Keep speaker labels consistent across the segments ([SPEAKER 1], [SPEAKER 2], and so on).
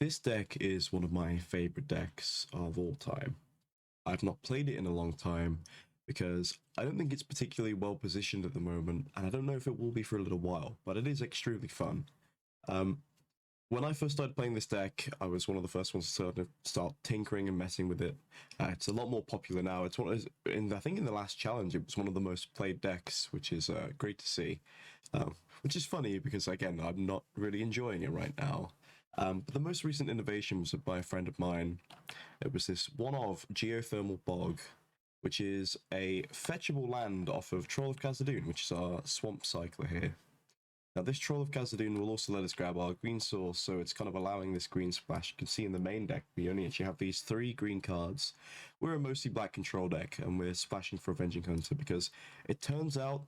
[SPEAKER 1] This deck is one of my favorite decks of all time. I've not played it in a long time because I don't think it's particularly well positioned at the moment, and I don't know if it will be for a little while, but it is extremely fun. Um, when I first started playing this deck, I was one of the first ones to sort of start tinkering and messing with it. It's a lot more popular now. It's one of, I think in the last challenge, it was one of the most played decks, which is great to see. Which is funny because again, I'm not really enjoying it right now. But the most recent innovation was by a friend of mine. It was this one of Geothermal Bog, which is a fetchable land off of Troll of Khazad-dûn, which is our swamp cycler here. Now, this Troll of Khazad-dûn will also let us grab our green source, so it's kind of allowing this green splash. You can see in the main deck, we only actually have these 3 green cards. We're a mostly black control deck, and we're splashing for Avenging Hunter because it turns out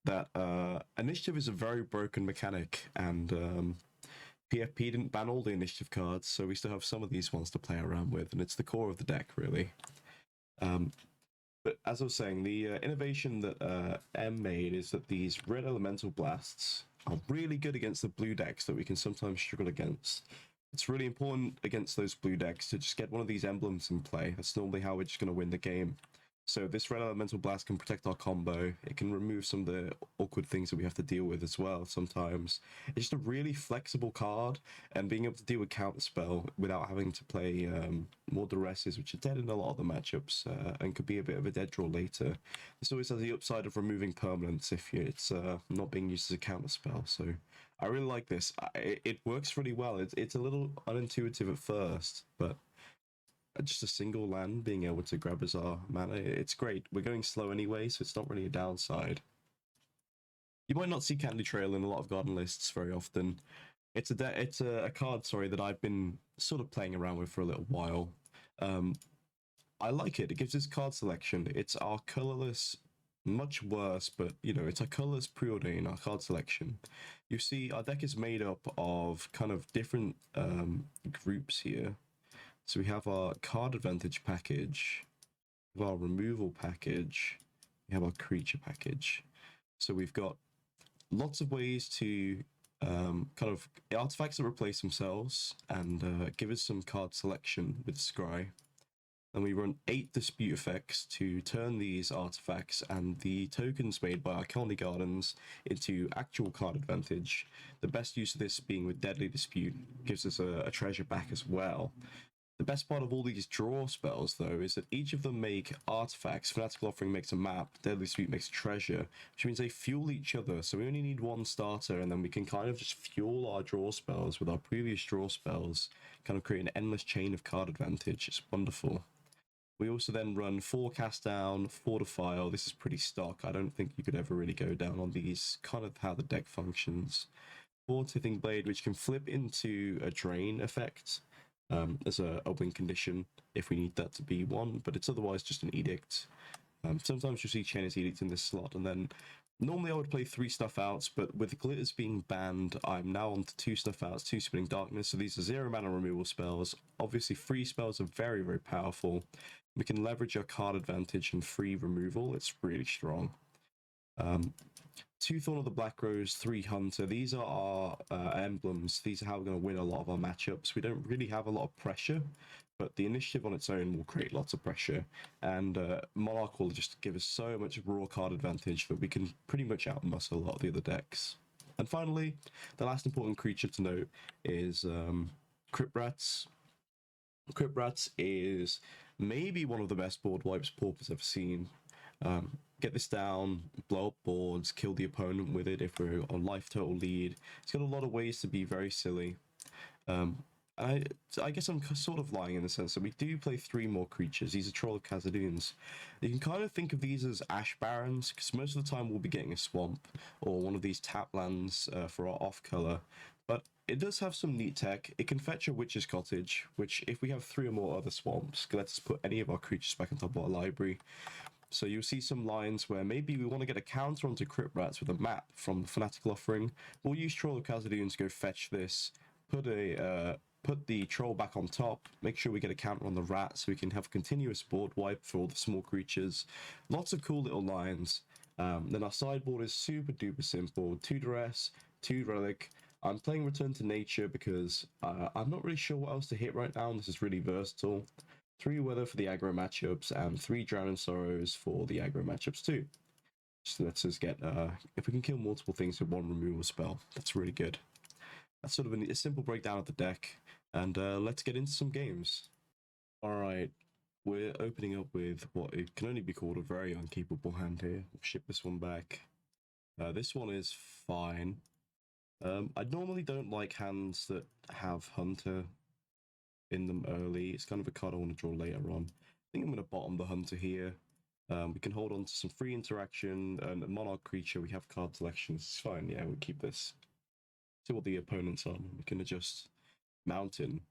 [SPEAKER 1] that initiative is a very broken mechanic, and PFP didn't ban all the initiative cards, so we still have some of these ones to play around with, and it's the core of the deck, really. But as I was saying, the innovation that M made is that these red elemental blasts are really good against the blue decks that we can sometimes struggle against. It's really important against those blue decks to just get one of these emblems in play. That's normally how we're just going to win the game. So this red elemental blast can protect our combo. It can remove some of the awkward things that we have to deal with as well sometimes. It's just a really flexible card, and being able to deal with counterspell without having to play more duresses, which are dead in a lot of the matchups, and could be a bit of a dead draw later. This always has the upside of removing permanents if it's not being used as a counterspell. So I really like this. It works really well. It's a little unintuitive at first, but just a single land being able to grab as our mana, it's great. We're going slow anyway, so it's not really a downside. You might not see Candy Trail in a lot of garden lists very often. It's a card, sorry, that I've been sort of playing around with for a little while. I like it. It gives us card selection. It's our colorless, much worse, but you know, it's a colorless preordain, our card selection. You see, our deck is made up of kind of different groups here. So we have our card advantage package, we have our removal package, we have our creature package. So we've got lots of ways to kind of artifacts that replace themselves and give us some card selection with Scry. And we run 8 dispute effects to turn these artifacts and the tokens made by our Colony Gardens into actual card advantage. The best use of this being with Deadly Dispute, gives us a treasure back as well. The best part of all these draw spells, though, is that each of them make artifacts. Fanatical Offering makes a map, Deadly Dispute makes a treasure, which means they fuel each other. So we only need one starter, and then we can kind of just fuel our draw spells with our previous draw spells, kind of create an endless chain of card advantage. It's wonderful. We also then run 4 Cast Down, 4 Defile. This is pretty stock. I don't think you could ever really go down on these, kind of how the deck functions. 4 Tithing Blade, which can flip into a Drain effect. As a win condition if we need that to be one, but it's otherwise just an edict. Sometimes you'll see Chain's Edict in this slot, and then normally I would play 3 stuff outs, but with the glitters being banned, I'm now on to 2 stuff outs, 2 Spinning Darkness, so these are 0 mana removal spells. Obviously free spells are very, very powerful. We can leverage our card advantage and free removal. It's really strong. 2 Thorn of the Black Rose, 3 Hunter. These are our emblems. These are how we're going to win a lot of our matchups. We don't really have a lot of pressure, but the initiative on its own will create lots of pressure. And Monarch will just give us so much raw card advantage that we can pretty much outmuscle a lot of the other decks. And finally, the last important creature to note is Crypt Rats. Crypt Rats is maybe one of the best board wipes Pauper's ever seen. Get this down, blow up boards, kill the opponent with it if we're on life total lead. It's got a lot of ways to be very silly. I guess I'm sort of lying in the sense that we do play 3 more creatures. These are Troll of Khazad-dûns. You can kind of think of these as Ash Barrens, because most of the time we'll be getting a swamp or one of these tap lands for our off color. But it does have some neat tech. It can fetch a Witch's Cottage, which if we have 3 or more other swamps, lets us put any of our creatures back on top of our library. So you'll see some lines where maybe we want to get a counter onto Crypt Rats with a map from the Fanatical Offering. We'll use Troll of Khazad-dûn to go fetch this, put the troll back on top, make sure we get a counter on the rat so we can have a continuous board wipe for all the small creatures. Lots of cool little lines. Then our sideboard is super duper simple. 2 Duress, 2 Relic, I'm playing Return to Nature because I'm not really sure what else to hit right now, and this is really versatile. 3 Weather for the aggro matchups, and 3 Drowning Sorrows for the aggro matchups too. Just lets us get, if we can kill multiple things with one removal spell, that's really good. That's sort of a simple breakdown of the deck, and let's get into some games. Alright, we're opening up with what it can only be called a very uncapable hand here. We'll ship this one back. This one is fine. I normally don't like hands that have Hunter in them early. It's kind of a card I want to draw later on. I think I'm going to bottom the Hunter here. We can hold on to some free interaction and a Monarch creature. We have card selections. It's fine. Yeah, we'll keep this. See what the opponent's on. We can adjust Mountain.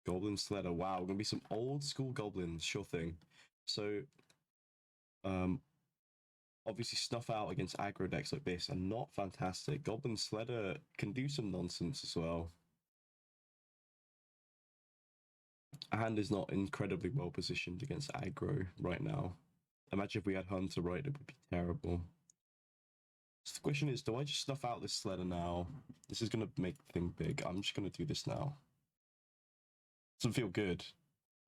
[SPEAKER 1] Goblin Sledder. Wow, going to be some old school goblins. Sure thing. So, obviously snuff out against aggro decks like this are not fantastic. Goblin Sledder can do some nonsense as well. Our hand is not incredibly well positioned against aggro right now. Imagine if we had Hunter right, it would be terrible. So the question is, do I just snuff out this Sledder now? This is going to make the thing big. I'm just going to do this now. Doesn't feel good.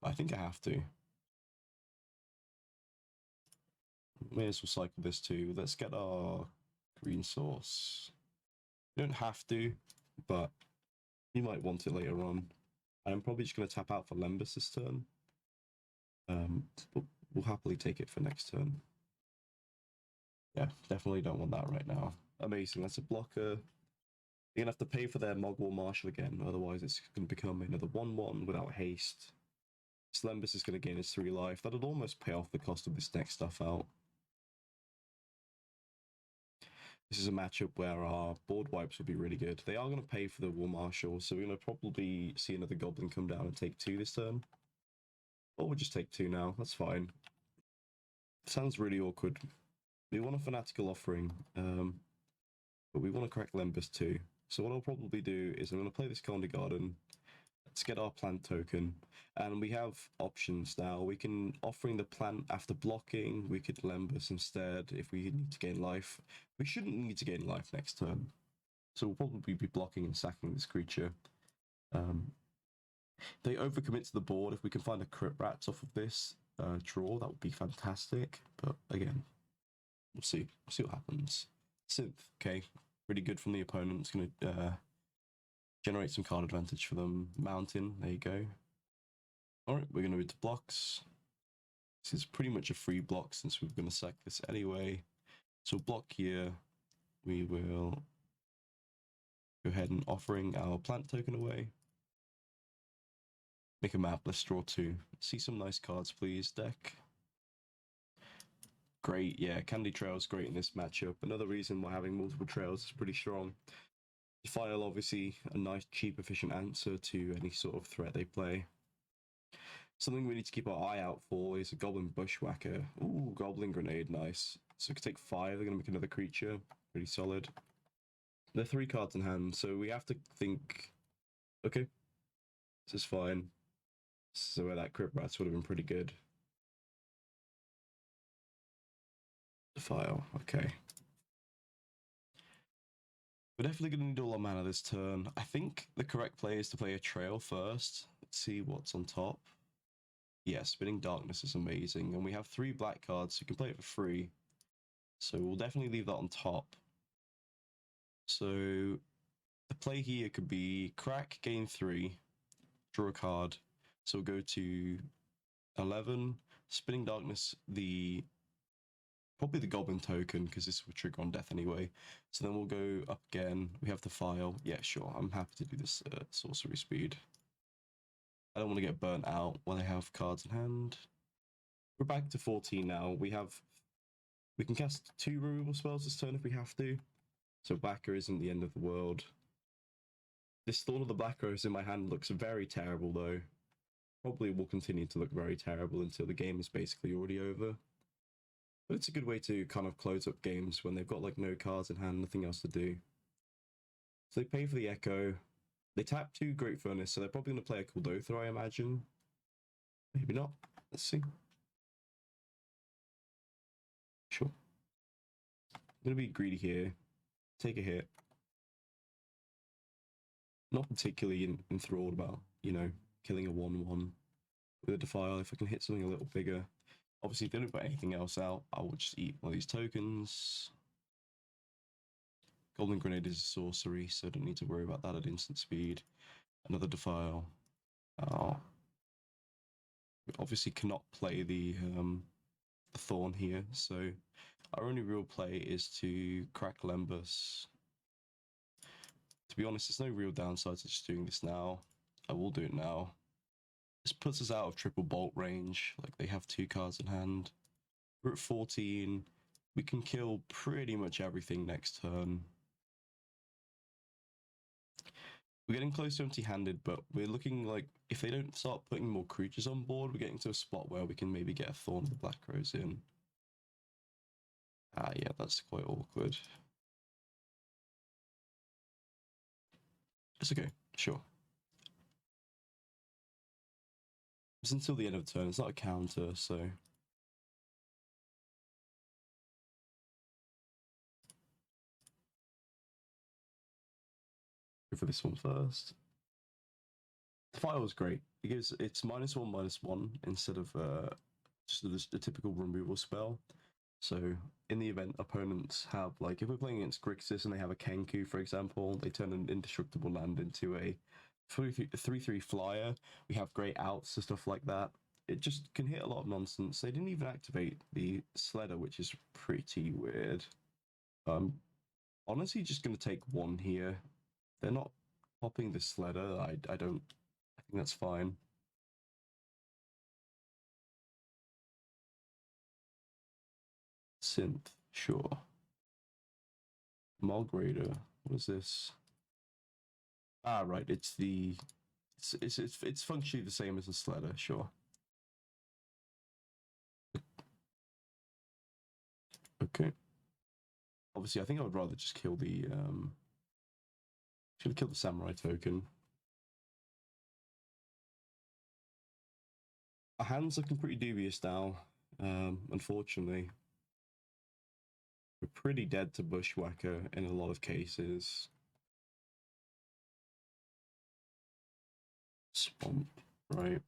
[SPEAKER 1] I think I have to. May as well cycle this too. Let's get our green source. You don't have to, but you might want it later on. I'm probably just going to tap out for Lembas this turn. But we'll happily take it for next turn. Yeah, definitely don't want that right now. Amazing, that's a blocker. You're going to have to pay for their Mogwai Marshal again, otherwise it's going to become another 1-1 without haste. Lembas is going to gain his 3 life. That'd almost pay off the cost of this next stuff out. This is a matchup where our board wipes will be really good. They are going to pay for the War Marshal, so we're going to probably see another Goblin come down and take 2 this turn. Or we'll just take 2 now, that's fine. Sounds really awkward. We want a Fanatical Offering, but we want to crack Lembas too. So what I'll probably do is I'm going to play this Colony Garden. Let's get our plant token. And we have options now. We can offering the plant after blocking. We could Lembas instead if we need to gain life. We shouldn't need to gain life next turn. So we'll probably be blocking and sacking this creature. They overcommit to the board. If we can find a Crit Rats off of this draw, that would be fantastic. But again, we'll see. We'll see what happens. Synth, okay. Really good from the opponent. It's going to generate some card advantage for them. Mountain, there you go. Alright, we're going to move to blocks. This is pretty much a free block since we're going to sack this anyway. So block here, we will go ahead and offering our plant token away. Make a map, let's draw 2. See some nice cards, please, deck. Great, yeah, Candy Trail's great in this matchup. Another reason why having multiple trails is pretty strong. Defile, obviously, a nice, cheap, efficient answer to any sort of threat they play. Something we need to keep our eye out for is a Goblin Bushwhacker. Ooh, Goblin Grenade, nice. So we can take 5, they're going to make another creature. Pretty solid. They're 3 cards in hand, so we have to think, okay, this is fine. So where that Crit Rats would have been pretty good. Defile, okay. We're definitely going to need all our mana this turn. I think the correct play is to play a Trail first. Let's see what's on top. Yeah, Spinning Darkness is amazing. And we have 3 black cards, so you can play it for free. So we'll definitely leave that on top. So the play here could be crack, gain 3, draw a card. So we'll go to 11, Spinning Darkness, probably the Goblin token, because this will trigger on death anyway. So then we'll go up again. We have the file. Yeah, sure. I'm happy to do this sorcery speed. I don't want to get burnt out when I have cards in hand. We're back to 14 now. We can cast 2 removal spells this turn if we have to. So Backer isn't the end of the world. This Thorn of the Black Rose in my hand looks very terrible though. Probably will continue to look very terrible until the game is basically already over. But it's a good way to kind of close up games when they've got like no cards in hand, nothing else to do. So they pay for the Echo. They tap 2 Great Furnace, so they're probably going to play a Kuldotha, I imagine. Maybe not. Let's see. Sure. I'm going to be greedy here. Take a hit. not particularly enthralled about, you know, killing a 1/1 with a Defile. If I can hit something a little bigger. Obviously, if they don't put anything else out, I will just eat one of these tokens. Golden Grenade is a sorcery, so I don't need to worry about that at instant speed. Another Defile. Oh. We obviously cannot play the Thorn here, so our only real play is to crack Lembus. To be honest, there's no real downside to just doing this now. I will do it now. This puts us out of triple bolt range, like they have 2 cards in hand. We're at 14. We can kill pretty much everything next turn. We're getting close to empty-handed, but we're looking like if they don't start putting more creatures on board, we're getting to a spot where we can maybe get a Thorn of the Black Rose in. Ah, yeah, that's quite awkward. It's okay, sure. It's until the end of the turn, it's not a counter, so... Go for this one first. The file is great because it's -1/-1 instead of just a typical removal spell. So in the event opponents have, like, if we're playing against Grixis and they have a Kenku, for example, they turn an indestructible land into a 3/3 flyer. We have great outs and stuff like that. It just can hit a lot of nonsense. They didn't even activate the Sledder, which is pretty weird. Honestly, just going to take 1 here. They're not popping the Sledder. I think that's fine. Synth, sure. Mulgrader, what is this? Ah, right, it's functionally the same as a Sledder, sure. Okay. Obviously, I think I would rather just kill the should have killed the Samurai token. Our hand's looking pretty dubious now, unfortunately. We're pretty dead to Bushwhacker in a lot of cases. Swamp, right?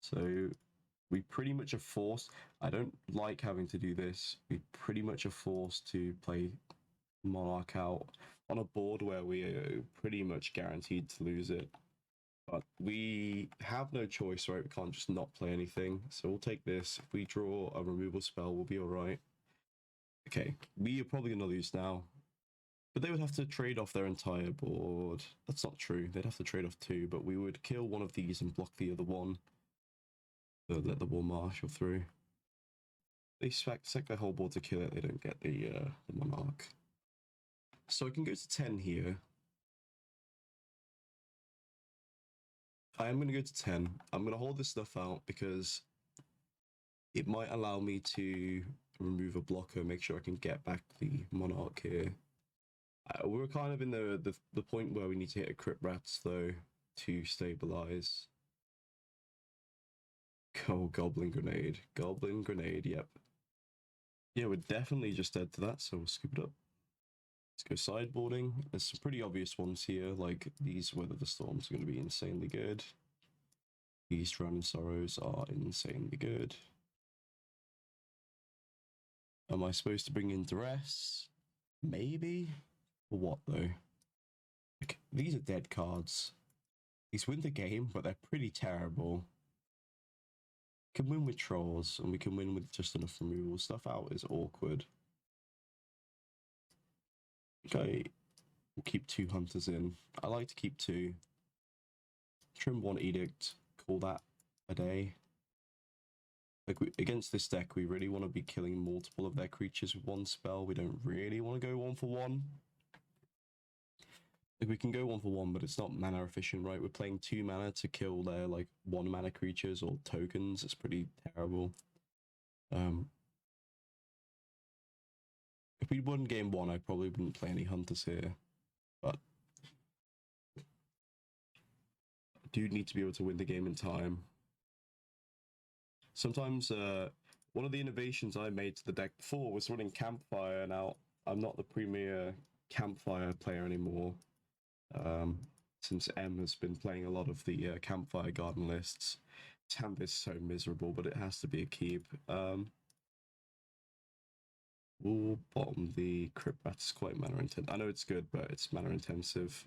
[SPEAKER 1] So we pretty much are forced. I don't like having to do this. We pretty much are forced to play Monarch out on a board where we are pretty much guaranteed to lose it. But we have no choice, right? We can't just not play anything. So we'll take this. If we draw a removal spell, we'll be all right. Okay, we are probably going to lose now. But they would have to trade off their entire board. That's not true. They'd have to trade off 2, but we would kill one of these and block the other one. So let the War Marshal through. They sack their whole board to kill it. They don't get the Monarch. So I can go to 10 here. I am going to go to 10. I'm going to hold this stuff out because it might allow me to remove a blocker, make sure I can get back the Monarch here. We're kind of in the point where we need to hit a Crypt Rats, though, to stabilize. Oh, Goblin Grenade. Goblin Grenade, yep. Yeah, we're definitely just dead to that, so we'll scoop it up. Let's go sideboarding. There's some pretty obvious ones here, like these Weather the Storms are going to be insanely good. These Drowning Sorrows are insanely good. Am I supposed to bring in Duress? Maybe? For what, though? Like, these are dead cards. These win the game, but they're pretty terrible. Can win with Trolls, and we can win with just enough removal. Stuff out is awkward. Okay, we'll keep 2 Hunters in. I like to keep 2. Trim 1 Edict, call that a day. Like, against this deck, we really want to be killing multiple of their creatures with 1 spell. We don't really want to go 1 for 1. Like, we can go 1 for 1, but it's not mana efficient, right? We're playing 2 mana to kill their, like, 1 mana creatures or tokens. It's pretty terrible. If we won game 1, I probably wouldn't play any Hunters here. But I do need to be able to win the game in time. Sometimes one of the innovations I made to the deck before was running Campfire. Now, I'm not the premier Campfire player anymore. since M has been playing a lot of the Campfire Garden lists. This hand is so miserable, but it has to be a keep. We'll bottom the Crypt Rat. Is quite mana intensive. I know it's good, but it's mana intensive.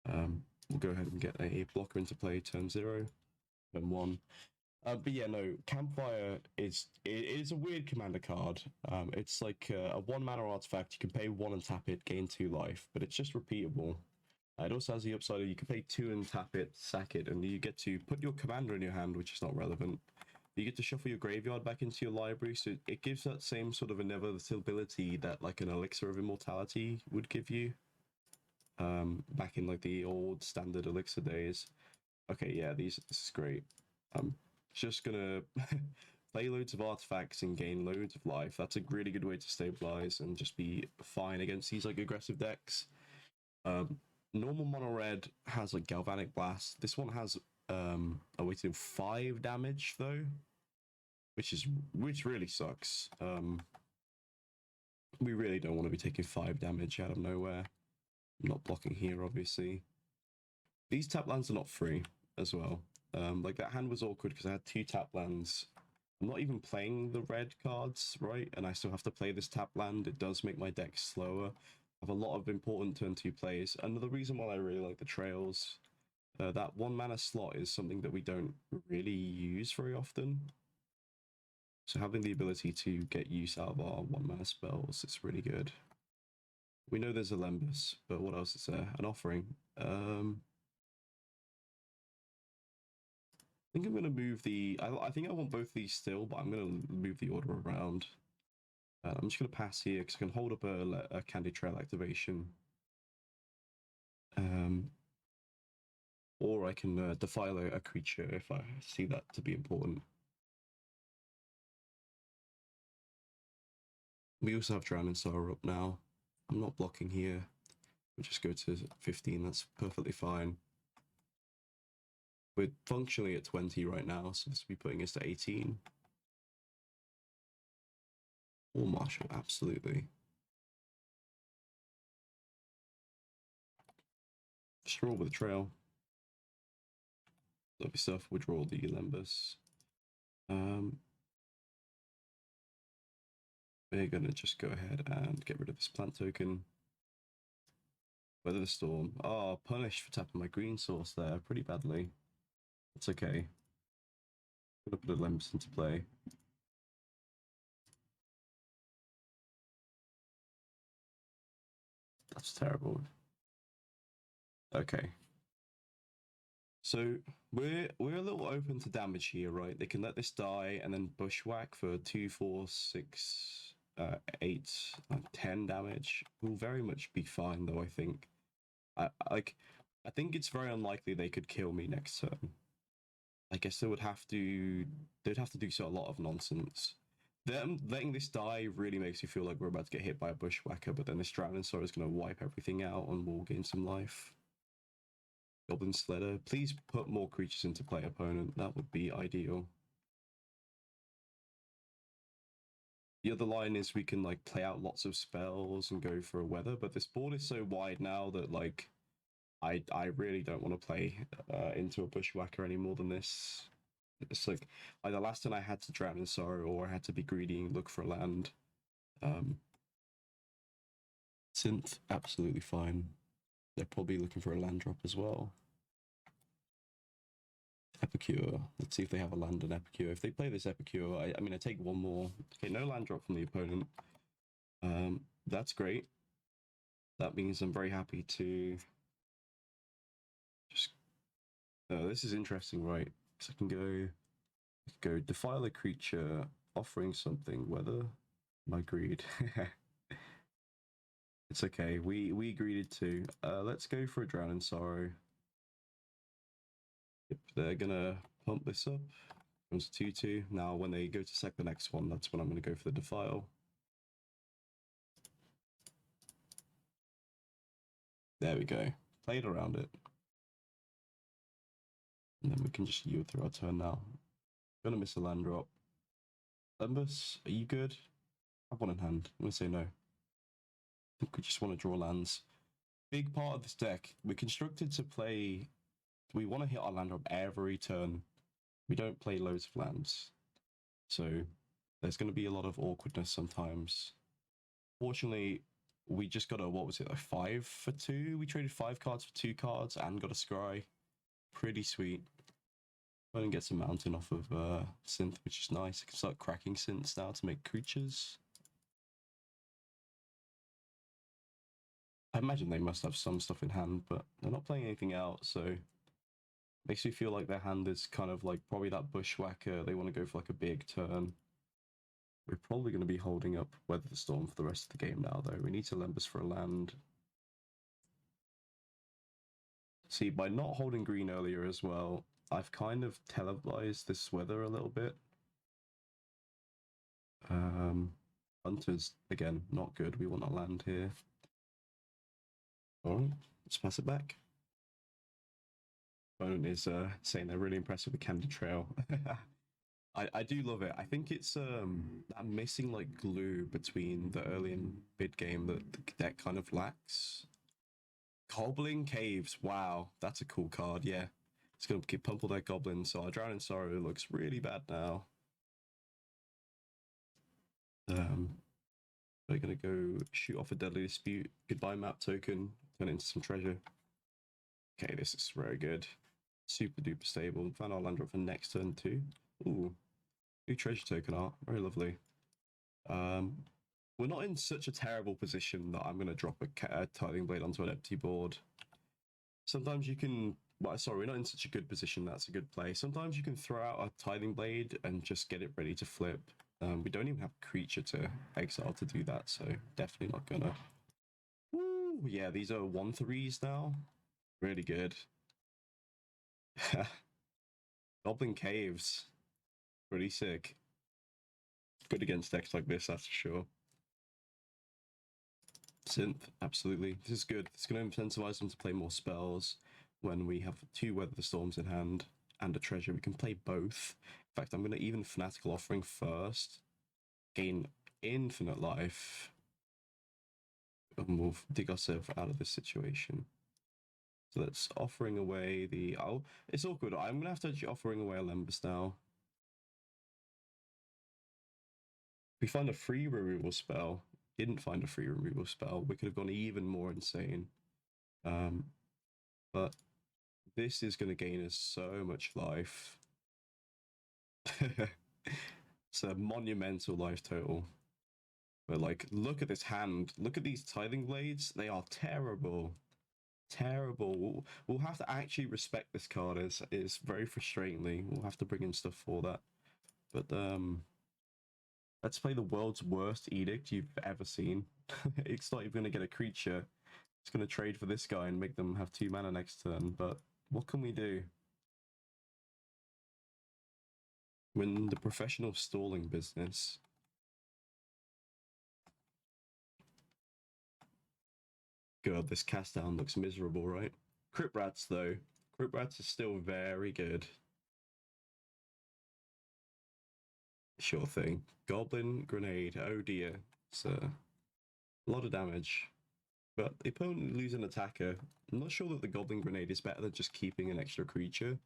[SPEAKER 1] We'll go ahead and get a blocker into play turn 0, turn 1. But yeah, no, Campfire is a weird commander card. It's like a 1 mana artifact. You can pay 1 and tap it, gain 2 life, but it's just repeatable. It also has the upside of you can pay 2 and tap it, sack it, and you get to put your commander in your hand, which is not relevant. You get to shuffle your graveyard back into your library, so it gives that same sort of inevitability that like an Elixir of Immortality would give you. Back in like the old standard Elixir days. Okay, yeah, this is great. I'm just gonna play loads of artifacts and gain loads of life. That's a really good way to stabilize and just be fine against these like aggressive decks. Normal mono red has like Galvanic Blast. This one has a way to do 5 damage though, which really sucks. We really don't want to be taking 5 damage out of nowhere. I'm not blocking here, obviously. These tap lands are not free as well. Like that hand was awkward because I had 2 tap lands. I'm not even playing the red cards, right? And I still have to play this tap land. It does make my deck slower. I have a lot of important turn 2 plays. Another reason why I really like the trails, that 1 mana slot is something that we don't really use very often. So having the ability to get use out of our 1 mana spells is really good. We know there's a Emblems, but what else is there? An Offering. I think I'm going to move the... I think I want both these still, but I'm going to move the order around. I'm just going to pass here because I can hold up a Candy Trail activation. Or I can defile a creature if I see that to be important. We also have Drowning Sorrow up now. I'm not blocking here. We'll just go to 15, that's perfectly fine. We're functionally at 20 right now, so this will be putting us to 18. Or Marshall, absolutely. Just roll with the trail. Lovely stuff, we'll draw the Lembus. We're gonna just go ahead and get rid of this plant token. Weather the Storm. Oh, punished for tapping my green source there pretty badly. It's okay. I'm gonna put a Lembus into play. That's terrible. Okay. So we're a little open to damage here, right? They can let this die and then bushwhack for 2, 4, 6, 8, 10 damage. We'll very much be fine though, I think. I think it's very unlikely they could kill me next turn. I guess they'd have to do so a lot of nonsense. Them letting this die really makes you feel like we're about to get hit by a bushwhacker, but then this Drowning Sorrow is going to wipe everything out and we'll gain some life. Goblin Sledder, please put more creatures into play, opponent. That would be ideal. The other line is we can like play out lots of spells and go for a weather, but this board is so wide now that like I really don't want to play into a bushwhacker any more than this. It's like either last time I had to Drowning Sorrow or I had to be greedy and look for a land. Synth, absolutely fine. They're probably looking for a land drop as well. Epicure. Let's see if they have a land on Epicure. If they play this Epicure, I mean, I take 1 more. Okay, no land drop from the opponent. That's great. That means I'm very happy to just... this is interesting, right? So I can go defile a creature, offering something, whether my greed. It's okay, we greeded too. Let's go for a Drowning Sorrow. Yep, they're gonna pump this up. Comes 2/2. Now when they go to sack the next one, that's when I'm gonna go for the defile. There we go. Played around it. And then we can just yield through our turn now. Gonna miss a land drop. Lembus, are you good? I have 1 in hand. I'm gonna say no. I think we just want to draw lands. big part of this deck. We're constructed to play. We want to hit our land drop every turn. We don't play loads of lands, so there's going to be a lot of awkwardness sometimes. Fortunately, we just got a, what was it, like 5 for 2? We traded 5 cards for 2 cards and got a scry. Pretty sweet. I didn't get some mountain off of synth, which is nice. I can start cracking synths now to make creatures. I imagine they must have some stuff in hand, but they're not playing anything out, so makes me feel like their hand is kind of like probably that bushwhacker. They want to go for like a big turn. We're probably going to be holding up Weather the Storm for the rest of the game now, though. We need to Lembas for a land. See, by not holding green earlier as well, I've kind of televised this weather a little bit. Hunters, again, not good. We want a land here. Alright, let's pass it back. Phone is saying they're really impressed with the Candy Trail. I do love it. I think it's that missing like glue between the early and mid game that the deck kind of lacks. Goblin Caves, wow, that's a cool card. Yeah, it's gonna keep pump all their goblins. So our Drowning Sorrow looks really bad now. We're gonna go shoot off a Deadly Dispute. Goodbye map token. Turn it into some treasure. Okay, this is very good. Super duper stable. Found our land drop for next turn too. Ooh, new treasure token art. Very lovely. We're not in such a terrible position that I'm gonna drop a Tithing Blade onto an empty board. Sometimes you can. Well, sorry, we're not in such a good position. That's a good play. Sometimes you can throw out a Tithing Blade and just get it ready to flip. We don't even have a creature to exile to do that, so definitely not gonna. Woo! Yeah, these are 1/3s now. Really good. Goblin Caves. Pretty sick. Good against decks like this, that's for sure. Synth, absolutely. This is good. It's going to incentivize them to play more spells when we have 2 Weather the Storms in hand and a treasure. We can play both. In fact, I'm going to even Fanatical Offering first. Gain infinite life. And we'll dig ourselves out of this situation. So that's offering away the... Oh, it's awkward. I'm going to have to actually offering away a Lembas now. We find a free removal spell. Didn't find a free removal spell. We could have gone even more insane. But this is going to gain us so much life. It's a monumental life total. But like, look at this hand. Look at these Tithing Blades. They are terrible. Terrible. We'll have to actually respect this card. It's very frustratingly. We'll have to bring in stuff for that. But let's play the world's worst edict you've ever seen. It's not even going to get a creature. It's going to trade for this guy and make them have 2 mana next turn. But what can we do? We're in the professional stalling business. God, this cast down looks miserable, right? Crypt Rats, though. Crypt Rats is still very good. Sure thing. Goblin Grenade. Oh dear. It's a lot of damage. But the opponent loses an attacker. I'm not sure that the Goblin Grenade is better than just keeping an extra creature.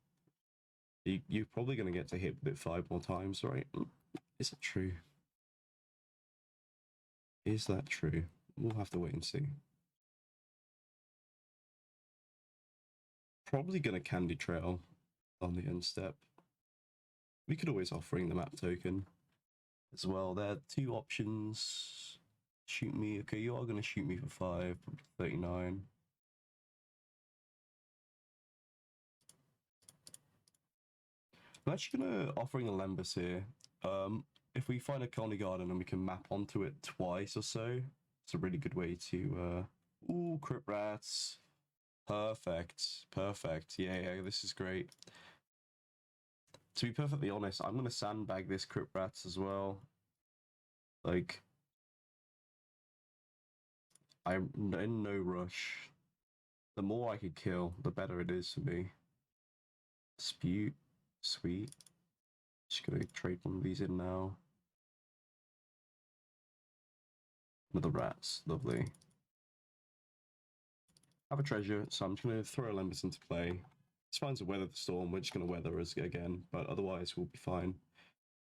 [SPEAKER 1] You're probably going to get to hit with it 5 more times, right? Is that true? Is that true? We'll have to wait and see. Probably going to Candy Trail on the end step. We could always offering the map token as well. There are 2 options. Shoot me. Okay, you are going to shoot me for 5, 39. I'm actually going to offering a Lembas here. If we find a Colony Garden and we can map onto it twice or so, it's a really good way to... Ooh, Crypt Rats. Perfect. Perfect. Yeah, this is great. To be perfectly honest, I'm going to sandbag this Crypt Rats as well. Like, I'm in no rush. The more I could kill, the better it is for me. Dispute. Sweet. Just going to trade one of these in now. Another Rats. Lovely. have a treasure, so I'm just going to throw Emblems into play. It's fine to weather the storm, we're just going to weather us again, but otherwise we'll be fine.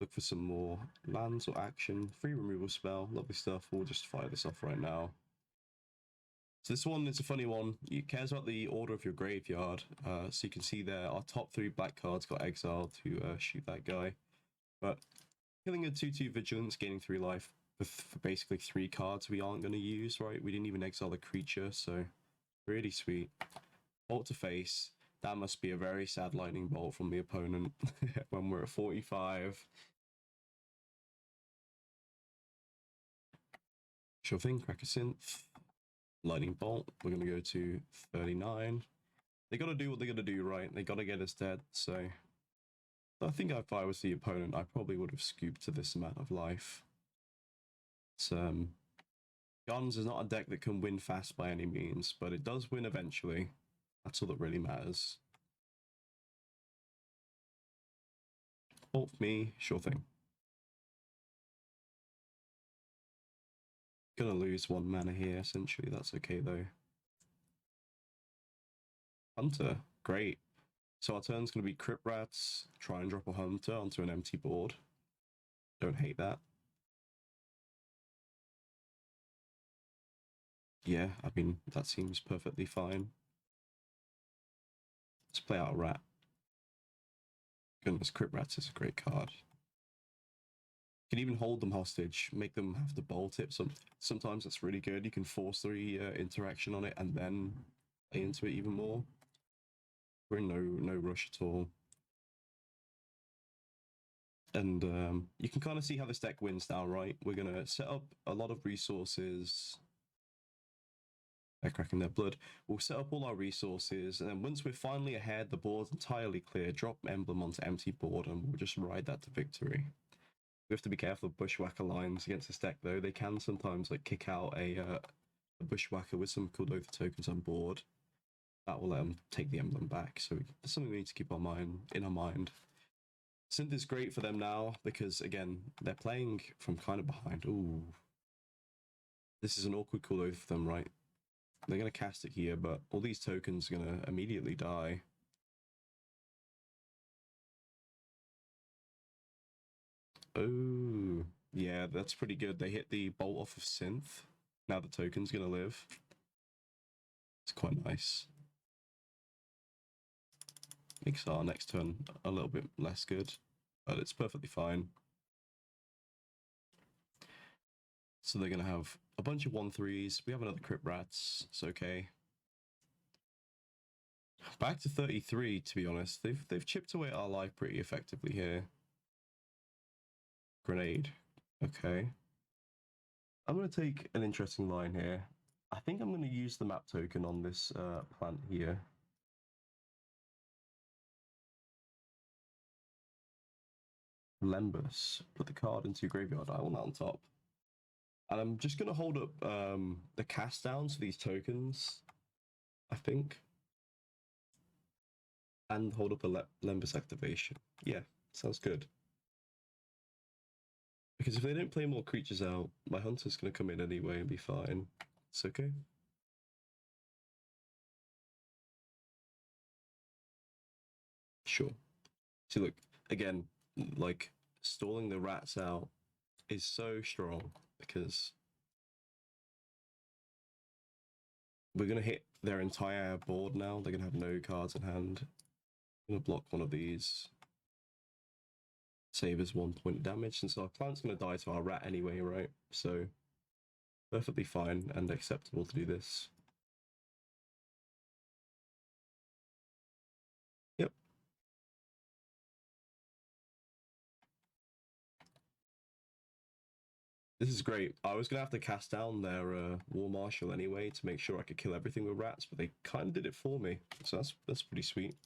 [SPEAKER 1] Look for some more lands or action. Free removal spell, lovely stuff. We'll just fire this off right now. So this one is a funny one. It cares about the order of your graveyard. So you can see there, our top 3 black cards got exiled to shoot that guy. But killing a 2/2 Vigilance, gaining 3 life for basically 3 cards we aren't going to use, right? We didn't even exile the creature, so really sweet. Bolt to face. That must be a very sad lightning bolt from the opponent when we're at 45. Sure thing, crack a synth. Lightning bolt. We're going to go to 39. They got to do what they got to do, right? They got to get us dead, so I think if I was the opponent, I probably would have scooped to this amount of life. Guns is not a deck that can win fast by any means, but it does win eventually. That's all that really matters. Bolt me, sure thing. Gonna lose 1 mana here, essentially. That's okay, though. Hunter, great. So our turn's gonna be Crypt Rats, try and drop a Hunter onto an empty board. Don't hate that. Yeah, I mean, that seems perfectly fine. Let's play out a Rat. Goodness, Crypt Rats is a great card. You can even hold them hostage, make them have to bolt it. Sometimes that's really good. You can force the interaction on it and then play into it even more. We're in no rush at all. And you can kind of see how this deck wins now, right? We're going to set up a lot of resources. They're cracking their blood. We'll set up all our resources, and then once we're finally ahead, the board's entirely clear, drop Emblem onto empty board, and we'll just ride that to victory. We have to be careful of Bushwhacker lines against this deck, though. They can sometimes like kick out a Bushwhacker with some cool over tokens on board. That will let them take the Emblem back, so that's something we need to keep in our mind. Synth is great for them now, because, again, they're playing from kind of behind. Ooh. This is an awkward cool over for them, right? They're going to cast it here, but all these tokens are going to immediately die. Oh, yeah, that's pretty good. They hit the bolt off of Synth. Now the token's going to live. It's quite nice. Makes our next turn a little bit less good, but it's perfectly fine. So they're going to have a bunch of 1/3s. We have another Crypt Rats. It's okay. Back to 33, to be honest. They've chipped away at our life pretty effectively here. Grenade. Okay. I'm going to take an interesting line here. I think I'm going to use the map token on this plant here. Lembus. Put the card into your graveyard. I want that on top. And I'm just going to hold up the cast downs for these tokens, I think. And hold up a Lembus activation. Yeah, sounds good. Because if they don't play more creatures out, my Hunter's going to come in anyway and be fine. It's okay. Sure. See, look, again, like, stalling the rats out is so strong because we're going to hit their entire board now. They're going to have no cards in hand. I'm going to block one of these. Save us 1 point of damage, and so our plant's going to die to our rat anyway, right? So, perfectly fine and acceptable to do this. Yep. This is great. I was going to have to cast down their War Marshal anyway to make sure I could kill everything with rats, but they kind of did it for me. So that's pretty sweet.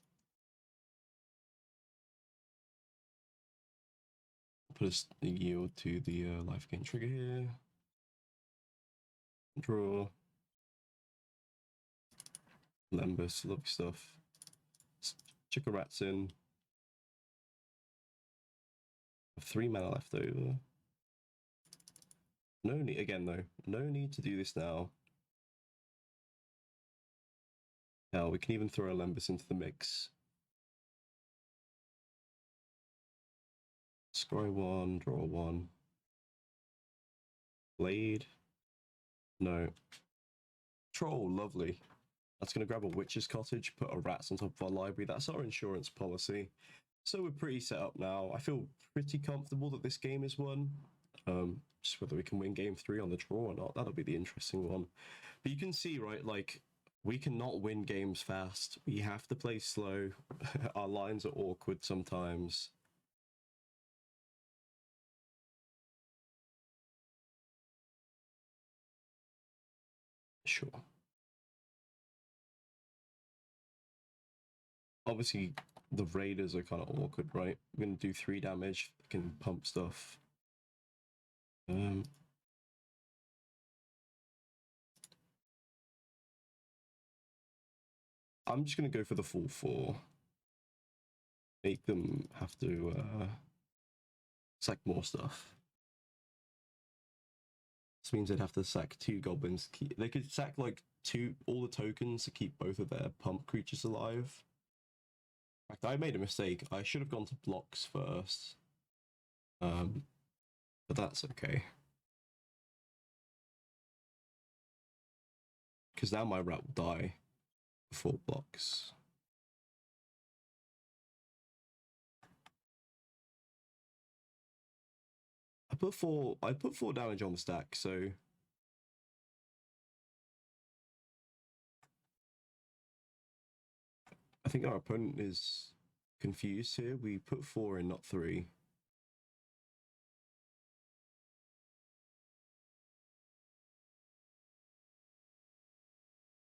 [SPEAKER 1] Put a yield to the life gain trigger here. Draw. Lembus, lovely stuff. Chick a rats in. 3 mana left over. No need, again though, no need to do this now. Hell, we can even throw Emblems into the mix. Scry 1, draw 1. Blade. No. Troll, lovely. That's going to grab a witch's cottage, put a rats on top of our library. That's our insurance policy. So we're pretty set up now. I feel pretty comfortable that this game is won. Just whether we can win game 3 on the draw or not, that'll be the interesting one. But you can see, right, like, we cannot win games fast. We have to play slow. Our lines are awkward sometimes. Sure. Obviously, the raiders are kind of awkward, right? We're going to do 3 damage. They can pump stuff. I'm just going to go for the full 4. Make them have to sack more stuff. This means they'd have to sack 2 goblins. They could sack like all the tokens to keep both of their pump creatures alive. In fact, I made a mistake. I should have gone to blocks first. But that's okay. Because now my rat will die before blocks. I put 4 damage on the stack, so I think our opponent is confused here. We put 4 in, not 3.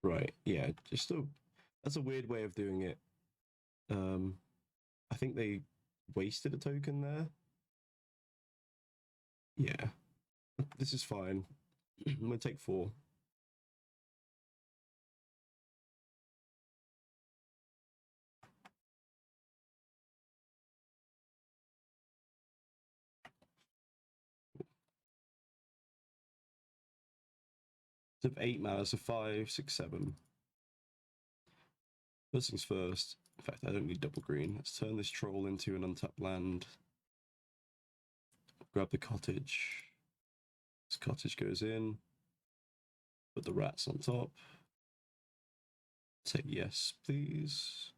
[SPEAKER 1] Right, yeah, that's a weird way of doing it. I think they wasted a token there. Yeah, this is fine. I'm gonna take 4. So 8 mana, so 5, 6, 7. First things first. In fact, I don't need double green. Let's turn this troll into an untapped land. Grab the cottage. This cottage goes in. Put the rats on top. Say yes, please.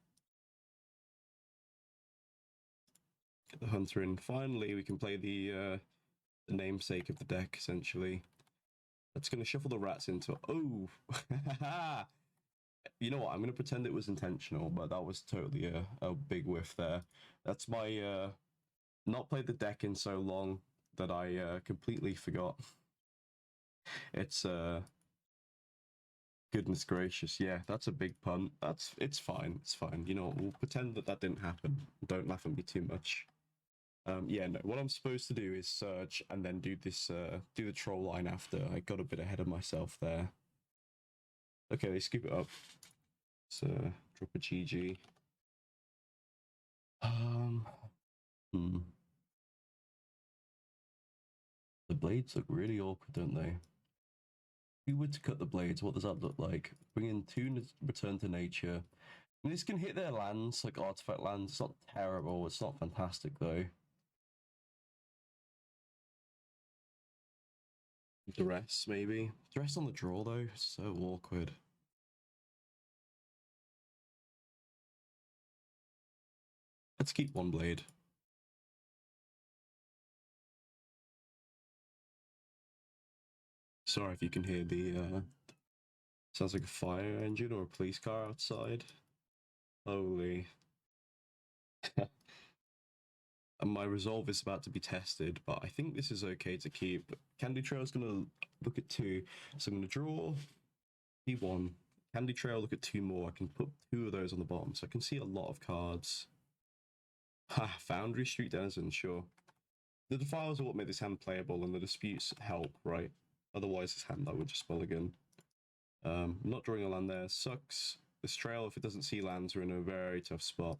[SPEAKER 1] Get the hunter in. Finally, we can play the namesake of the deck, essentially. That's going to shuffle the rats into... Oh! You know what? I'm going to pretend it was intentional, but that was totally a big whiff there. That's my... not played the deck in so long that I completely forgot. It's... Goodness gracious, yeah, that's a big punt. It's fine, it's fine. You know, we'll pretend that didn't happen. Don't laugh at me too much. Yeah, no, what I'm supposed to do is search and then do this, do the troll line after. I got a bit ahead of myself there. Okay, let's scoop it up. So, drop a GG. The blades look really awkward, don't they? If we were to cut the blades, what does that look like? Bring in 2 return to nature. And this can hit their lands, like artifact lands. It's not terrible, it's not fantastic though. Duress, maybe. Duress on the draw, though. So awkward. Let's keep 1 blade. Sorry if you can hear the... sounds like a fire engine or a police car outside. Holy. And my resolve is about to be tested, but I think this is okay to keep. Candy Trail's going to look at 2. So I'm going to draw P1. Candy Trail, look at 2 more. I can put 2 of those on the bottom, so I can see a lot of cards. Ha, Foundry Street Denizen, sure. The Defiles are what made this hand playable, and the disputes help, right? Otherwise, this hand I would just mulligan. Not drawing a land there sucks. This trail, if it doesn't see lands, we're in a very tough spot.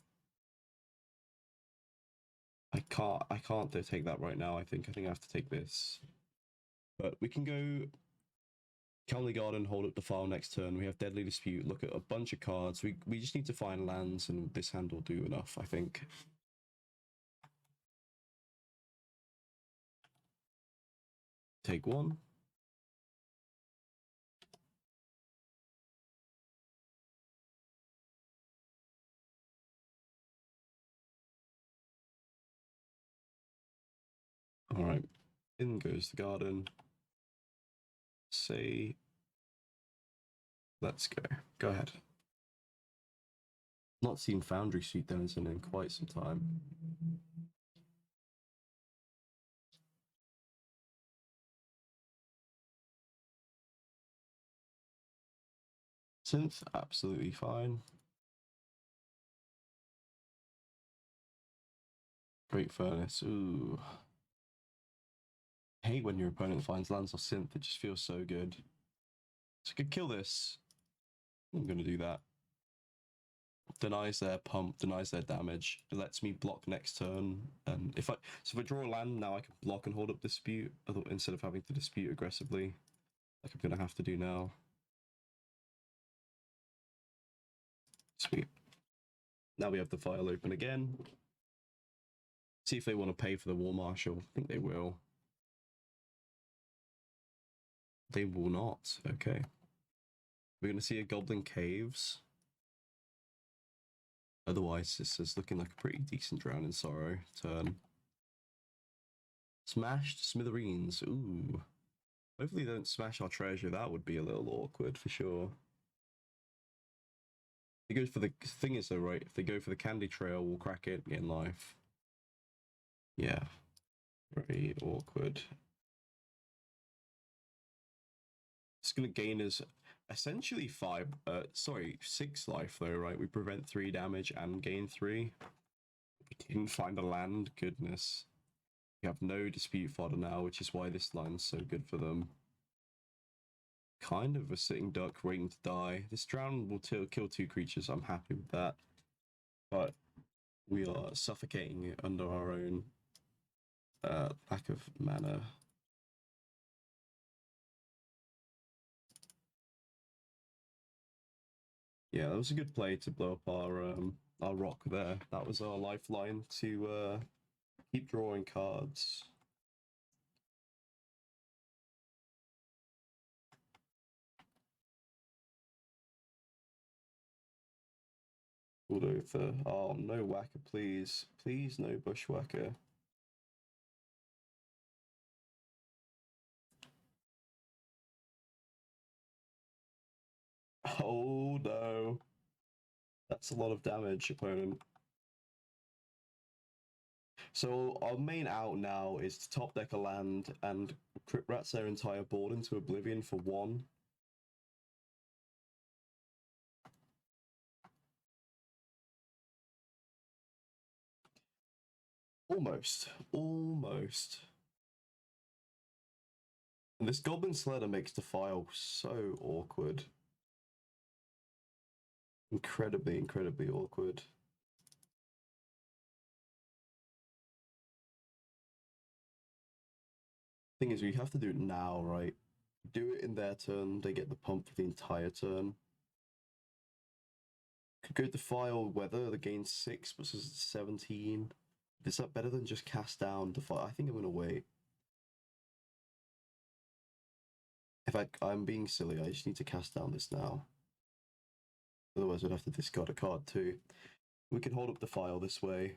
[SPEAKER 1] I can't take that right now. I think I have to take this. But we can go Cowley Garden, hold up the file next turn. We have Deadly Dispute. Look at a bunch of cards. We just need to find lands, and this hand will do enough, I think. Take one. All right. In goes the garden. Say, let's go. Go ahead. Not seen Foundry Suite Denizen in quite some time. Synth, absolutely fine. Great Furnace, ooh. I hate when your opponent finds lands or synth, it just feels so good. So I could kill this. I'm gonna do that. Denies their pump, denies their damage. It lets me block next turn. And if I draw a land now, I can block and hold up dispute instead of having to dispute aggressively, like I'm gonna have to do now. Sweet. Now we have the file open again. See if they want to pay for the War Marshal. I think they will. They will not. Okay. We're going to see a Goblin Caves. Otherwise, this is looking like a pretty decent Drown in Sorrow turn. Smashed Smithereens. Ooh. Hopefully they don't smash our treasure. That would be a little awkward for sure. If they go for the thing is though, right? If they go for the Candy Trail, we'll crack it in life. Yeah. Very awkward. It's going to gain us essentially 6 life though, right? We prevent 3 damage and gain 3. We didn't find a land, goodness. We have no dispute fodder now, which is why this line's so good for them. Kind of a sitting duck waiting to die. This drown will kill 2 creatures, I'm happy with that. But we are suffocating it under our own lack of mana. Yeah, that was a good play to blow up our rock there. That was our lifeline to keep drawing cards. Bulldozer. Oh, no whacker, please. Please, no bushwhacker. Oh, no. That's a lot of damage, opponent. So our main out now is to top deck a land and Crypt Rats their entire board into Oblivion for 1. Almost. Almost. And this Goblin Sledder makes the file so awkward. Incredibly, incredibly awkward. Thing is, we have to do it now, right? Do it in their turn, they get the pump for the entire turn. Could go to file weather, the gain 6 versus 17. Is that better than just cast down to file? I think I'm gonna wait. In fact, I'm being silly, I just need to cast down this now. Otherwise I'd have to discard a card too. We can hold up the file this way.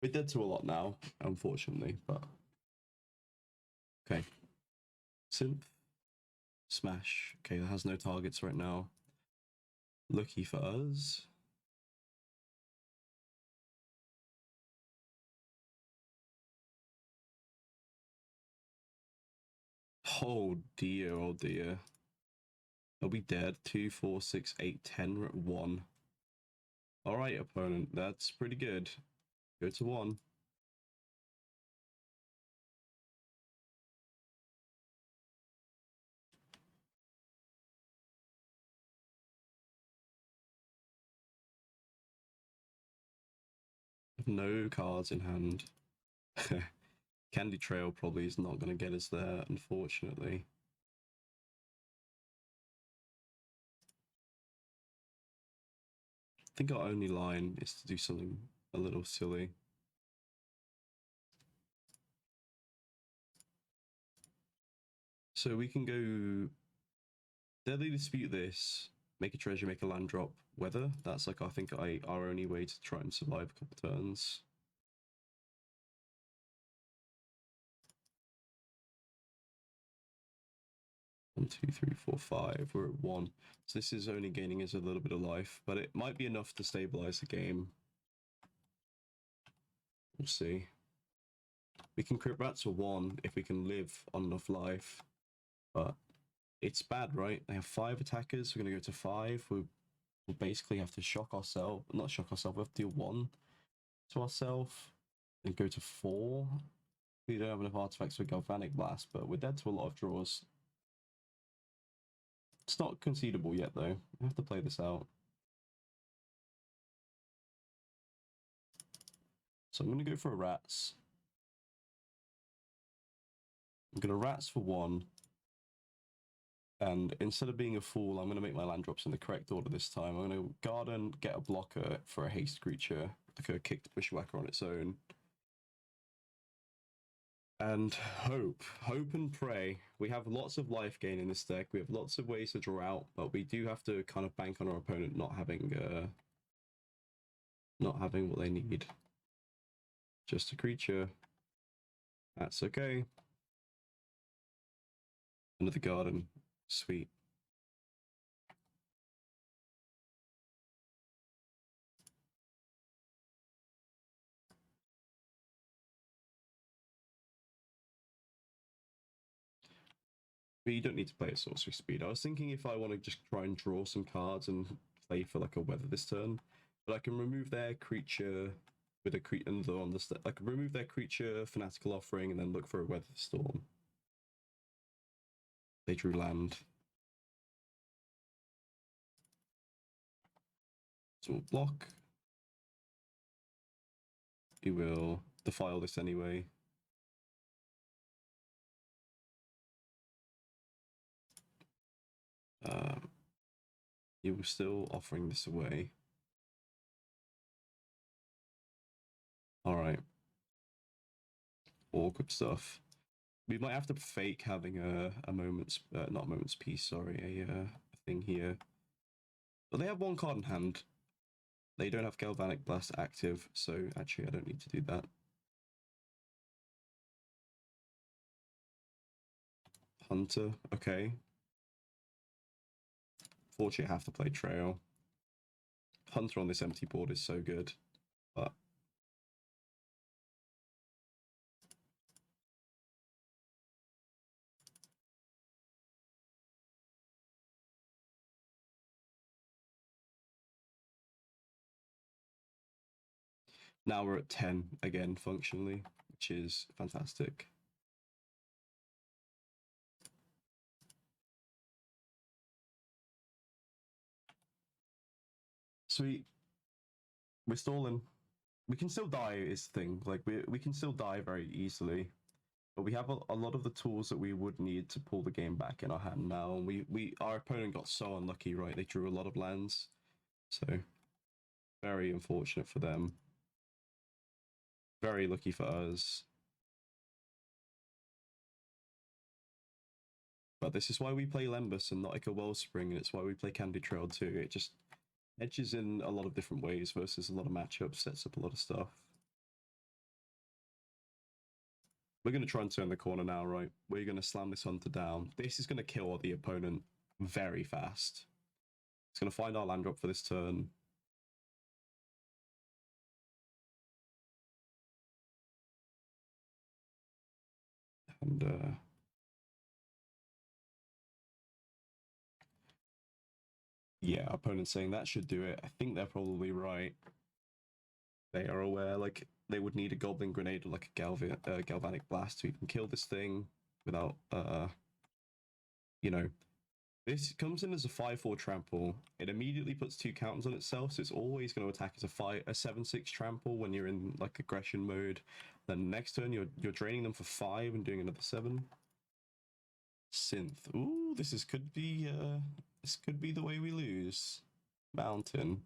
[SPEAKER 1] We're dead to a lot now, unfortunately, but... Okay. Synth. Smash. Okay, that has no targets right now. Lucky for us. Oh dear, oh dear. Are we dead? 2, 4, 6, 8, 10, we're at 1. Alright, opponent, that's pretty good. Go to 1. No cards in hand. Candy Trail probably is not going to get us there, unfortunately. I think our only line is to do something a little silly. So we can go Deadly Dispute this, make a treasure, make a land drop, weather. That's like, I think, our only way to try and survive a couple turns. One, two, three, four, five. We're at 1. So this is only gaining us a little bit of life, but it might be enough to stabilize the game. We'll see. We can crit rats for 1 if we can live on enough life, but it's bad, right? They have 5 attackers. We're going to go to 5. We'll basically have to shock ourselves. Not shock ourselves. We have to deal 1 to ourselves and go to 4. We don't have enough artifacts for Galvanic Blast, but we're dead to a lot of draws. It's not concedable yet, though. We have to play this out. So I'm going to go for a rats. I'm going to rats for 1. And instead of being a fool, I'm going to make my land drops in the correct order this time. I'm going to garden, get a blocker for a haste creature, like a kicked bushwhacker on its own. And hope and pray. We have lots of life gain in this deck. We have lots of ways to draw out, but we do have to kind of bank on our opponent not having what they need. Just a creature. That's okay. Another garden. Sweet. But you don't need to play at sorcery speed. I was thinking if I want to just try and draw some cards and play for like a weather this turn, but I can remove their creature with a creature on the I can remove their creature, Fanatical Offering, and then look for a weather storm. They drew land. So we'll block. We will defile this anyway. You were still offering this away. Alright. Awkward stuff. We might have to fake having a moment's, not a moment's peace, sorry, a thing here. But they have 1 card in hand. They don't have Galvanic Blast active, so actually I don't need to do that. Hunter, okay. Fortunately, I have to play Trail. Hunter on this empty board is so good, but now we're at 10 again, functionally, which is fantastic. Sweet. We're stalling. We can still die is the thing. Like, we can still die very easily. But we have a lot of the tools that we would need to pull the game back in our hand now. And our opponent got so unlucky, right? They drew a lot of lands. So, very unfortunate for them. Very lucky for us. But this is why we play Lembas and not like a Wellspring, and it's why we play Candy Trail too. It just edges in a lot of different ways versus a lot of matchups, sets up a lot of stuff. We're going to try and turn the corner now, right? We're going to slam this Hunter down. This is going to kill the opponent very fast. It's going to find our land drop for this turn. And yeah, our opponent's saying that should do it. I think they're probably right. They are aware, like, they would need a Goblin Grenade or like a Galvanic Blast to even kill this thing without, you know, This comes in as a 5/4 trample. It immediately puts 2 counters on itself, so it's always going to attack as a 7/6 trample when you're in like aggression mode. Then next turn you're draining them for 5 and doing another 7. Synth. Ooh, this could be the way we lose. Mountain.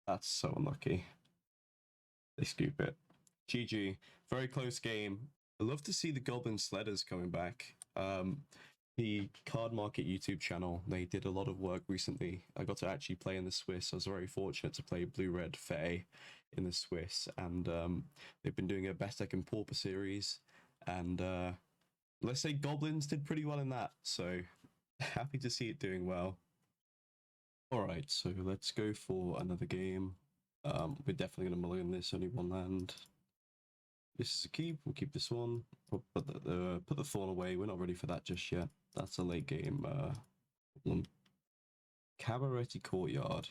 [SPEAKER 1] That's so unlucky. They scoop it. GG. Very close game. I love to see the Goblin Sledders coming back. The Card Market YouTube channel, they did a lot of work recently. I got to actually play in the Swiss. I was very fortunate to play Blue-Red Fae in the Swiss, and they've been doing a Best Deck and Pauper series, and let's say Goblins did pretty well in that, so happy to see it doing well. Alright, so let's go for another game. We're definitely going to mulligan this, only one land. This is a keep, we'll keep this one. Put the Thorn away, we're not ready for that just yet. That's a late game problem. Cabaretti Courtyard.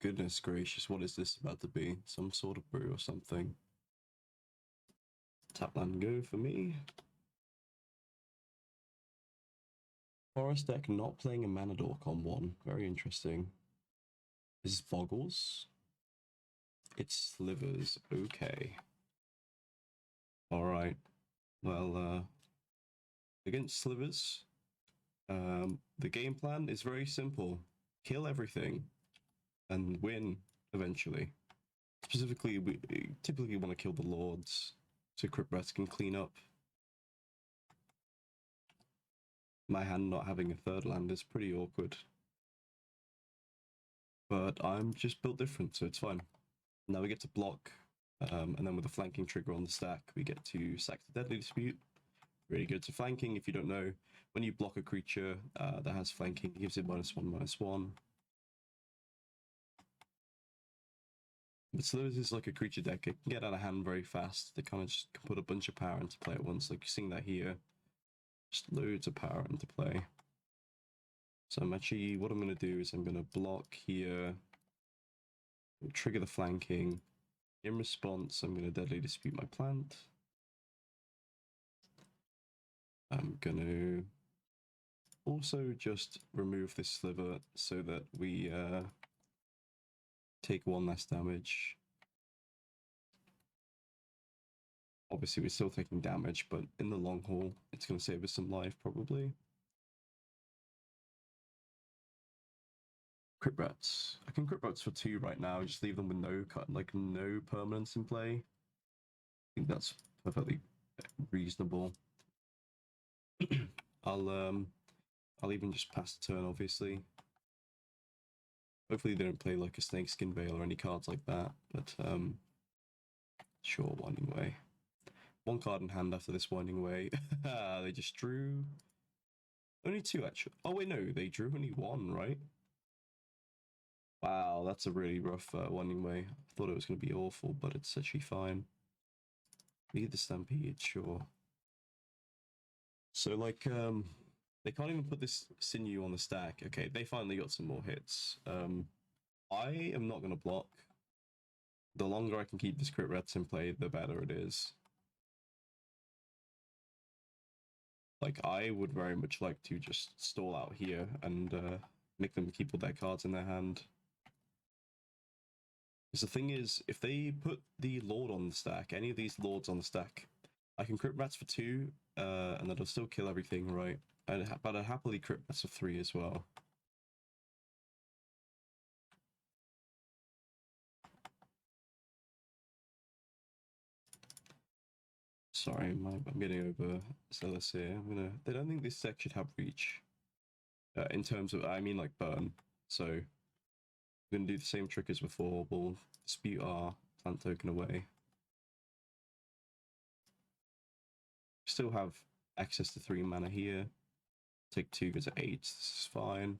[SPEAKER 1] Goodness gracious, what is this about to be? Some sort of brew or something. Tap land go for me. Forest deck not playing a mana dork on 1. Very interesting. This is Boggles. It's Slivers. Okay. Alright. Well, against Slivers, the game plan is very simple. Kill everything and win eventually. Specifically, we typically want to kill the Lords so Crypt Rats can clean up. My hand not having a third land is pretty awkward. But I'm just built different, so it's fine. Now we get to block, and then with a flanking trigger on the stack, we get to sack the Deadly Dispute. Really good. So flanking, if you don't know, when you block a creature that has flanking, it gives it -1/-1. But Slivers is like a creature deck. It can get out of hand very fast. They kind of just can put a bunch of power into play at once. Like you're seeing that here. Just loads of power into play. So I'm actually, what I'm going to do is I'm going to block here. Trigger the flanking. In response, I'm going to Deadly Dispute my plant. I'm going to also just remove this sliver so that we take 1 less damage. Obviously, we're still taking damage, but in the long haul, it's going to save us some life, probably. Crypt Rats. I can Crypt Rats for 2 right now, just leave them with no permanence in play. I think that's perfectly reasonable. I'll even just pass the turn, obviously. Hopefully they don't play like a Snakeskin Veil or any cards like that, but sure, Winding Way. 1 card in hand after this Winding Way. They just drew only 2 actually. Oh wait, no, they drew only 1, right? Wow, that's a really rough Winding Way. I thought it was going to be awful, but it's actually fine. Lead the Stampede, sure. So like, they can't even put this Sinew on the stack. Okay, they finally got some more hits. I am not going to block. The longer I can keep this Crypt Rats in play, the better it is. Like, I would very much like to just stall out here and make them keep all their cards in their hand. Because the thing is, if they put the Lord on the stack, any of these Lords on the stack, I can Crypt Rats for 2, and that'll still kill everything, right? But I'd happily Crypt Rats for 3 as well. Sorry, I'm getting over zealous here. They don't think this deck should have reach. In terms of, I mean like burn. So, we're going to do the same trick as before. We'll dispute our plant token away. Still have access to 3 mana here. Take 2, goes to 8. This is fine.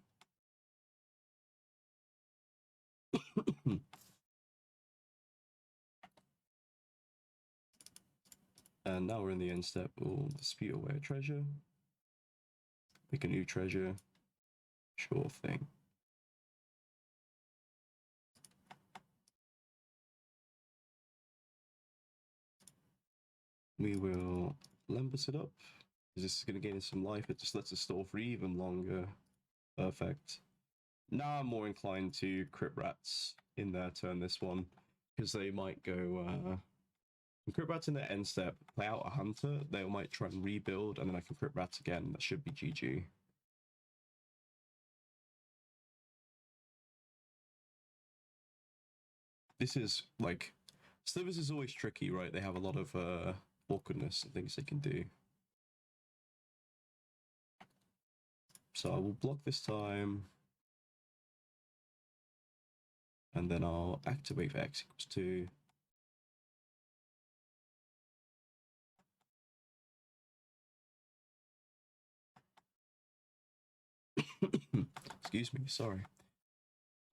[SPEAKER 1] And now we're in the end step. We'll dispute away a treasure. Make a new treasure. Sure thing. We will Lembus it up. This is going to gain some life. It just lets us store for even longer. Perfect. Now I'm more inclined to crit rats in their turn this one, because they might go crit rats in their end step, play out a hunter, they might try and rebuild, and then I can crit rats again. That should be GG. This is like, slivers is always tricky, right? They have a lot of awkwardness and things they can do. So I will block this time. And then I'll activate for x equals 2. Excuse me, sorry.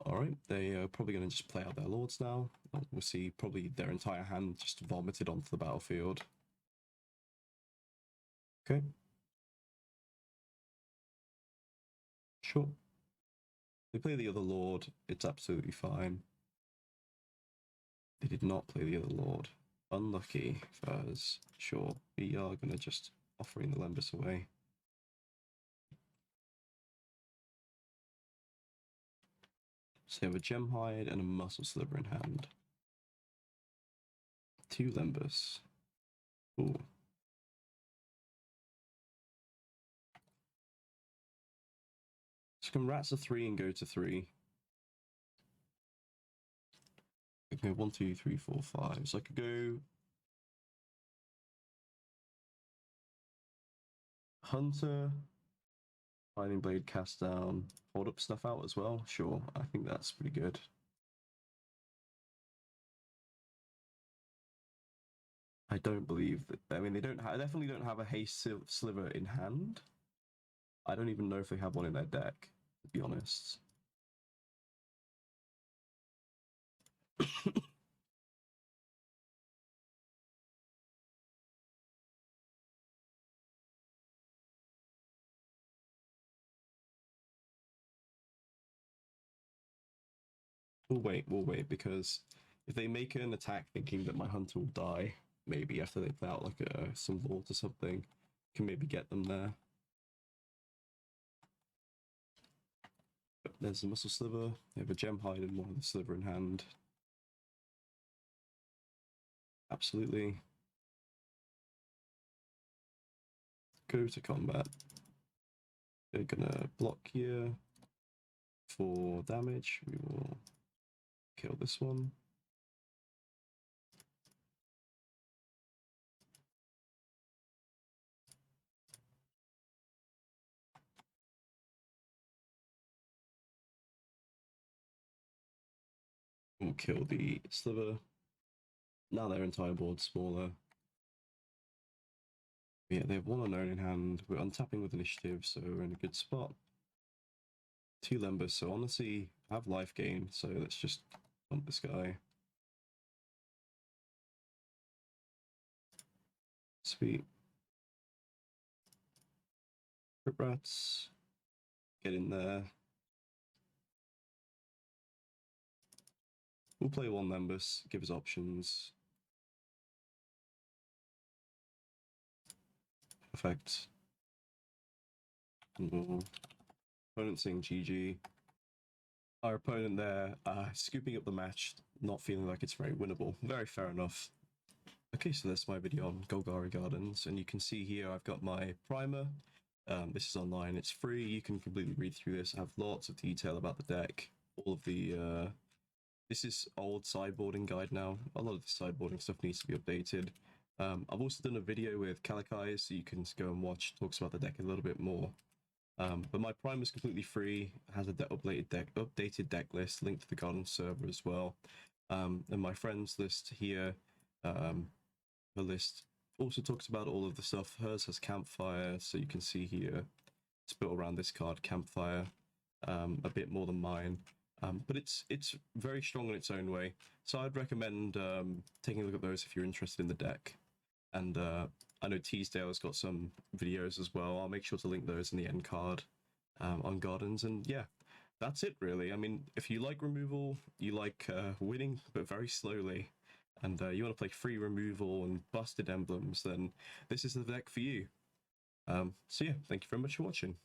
[SPEAKER 1] Alright, they are probably going to just play out their lords now. We'll see probably their entire hand just vomited onto the battlefield. Okay. Sure. They play the other lord, it's absolutely fine. They did not play the other lord. Unlucky, Furs. Sure, we are going to just offering the Lembus away. So you have a gem hide and a muscle sliver in hand. 2 Lembus. Ooh. So can rats a 3 and go to 3. I can go 1, 2, 3, 4, 5. So I could go Hunter, Binding Blade, cast down, hold up stuff out as well. Sure, I think that's pretty good. I don't believe that. I mean, they definitely don't have a haste sliver in hand. I don't even know if they have one in their deck, to be honest. We'll wait, because if they make an attack thinking that my hunter will die, maybe after they play out like some lord or something, can maybe get them there. But there's a muscle sliver. They have a gem hide and one of the sliver in hand. Absolutely. Go to combat. They're gonna block here for damage. We will kill this one. We'll kill the sliver. Now their entire board's smaller. Yeah, they have 1 unknown in hand. We're untapping with initiative, so we're in a good spot. 2 Lembus, so honestly, I have life gain, so let's just dump this guy. Sweet. Crit rats. Get in there. We'll play 1 Lembus, give us options. Perfect. Opponent saying GG. Our opponent there, scooping up the match, not feeling like it's very winnable. Very fair enough. Okay, so that's my video on Golgari Gardens, and you can see here I've got my primer. This is online, it's free, you can completely read through this. I have lots of detail about the deck. All of the, this is old sideboarding guide now. A lot of the sideboarding stuff needs to be updated. I've also done a video with Kalakai, so you can go and watch, talks about the deck a little bit more. But my primer is completely free, has a updated deck list, linked to the Garden server as well. And my friends list here, her list also talks about all of the stuff. Hers has Campfire, so you can see here it's built around this card, Campfire, a bit more than mine. But it's very strong in its own way. So I'd recommend taking a look at those if you're interested in the deck. And I know Teasdale has got some videos as well. I'll make sure to link those in the end card on Gardens. And yeah, that's it really. I mean, if you like removal, you like winning, but very slowly, and you want to play free removal and busted emblems, then this is the deck for you. So yeah, thank you very much for watching.